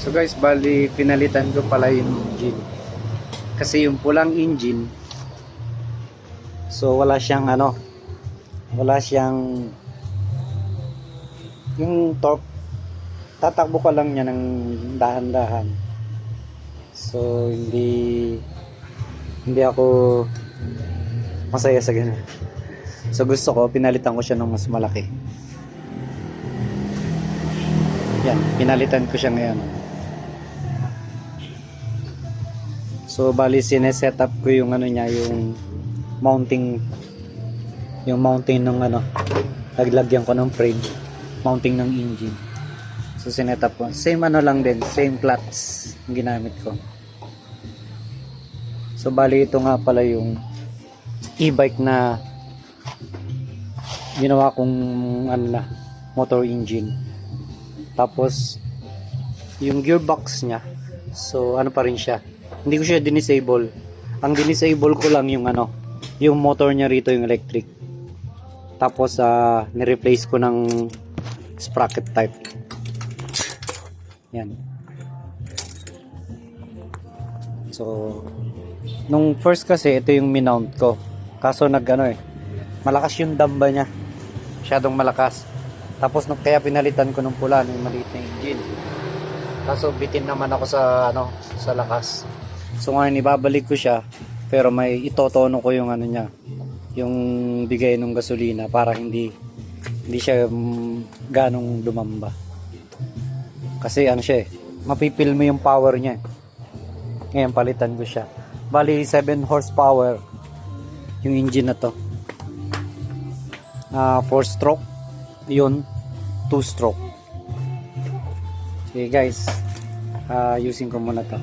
So guys, bali pinalitan ko pala yung engine. Kasi yung pulang engine, so wala siyang wala siyang yung torque. Tatakbo ka lang niya ng dahan-dahan. So hindi ako masaya sa ganun. So gusto ko, pinalitan ko siya ng mas malaki. Yan, pinalitan ko siya ngayon. So bali sineset up ko yung niya, yung mounting ng naglagyan ko ng frame, mounting ng engine. So sinet up ko. Same lang din, same clutch yung ginamit ko. So bali ito nga pala yung e-bike na ginawa kong motor engine. Tapos yung gearbox niya, so pa rin siya. Hindi ko siya dinisable. Ang dinisable ko lang yung yung motor niya rito, yung electric. Tapos ni-replace ko ng sprocket type. Yan. So nung first kasi ito yung minount ko. Kaso malakas yung damba niya. Masyadong malakas. Tapos kaya pinalitan ko ng pula ng maliit na engine. Kaso bitin naman ako sa lakas. So ngayon ibabalik ko siya, pero may itotono ko yung niya, yung bigay ng gasolina para hindi siya ganong lumamba. Kasi siya mapipil mo yung power niya. Ngayon palitan ko siya. Bali 7 horsepower yung engine na to. 4 stroke, yun 2 stroke. Okay guys, using ko muna to.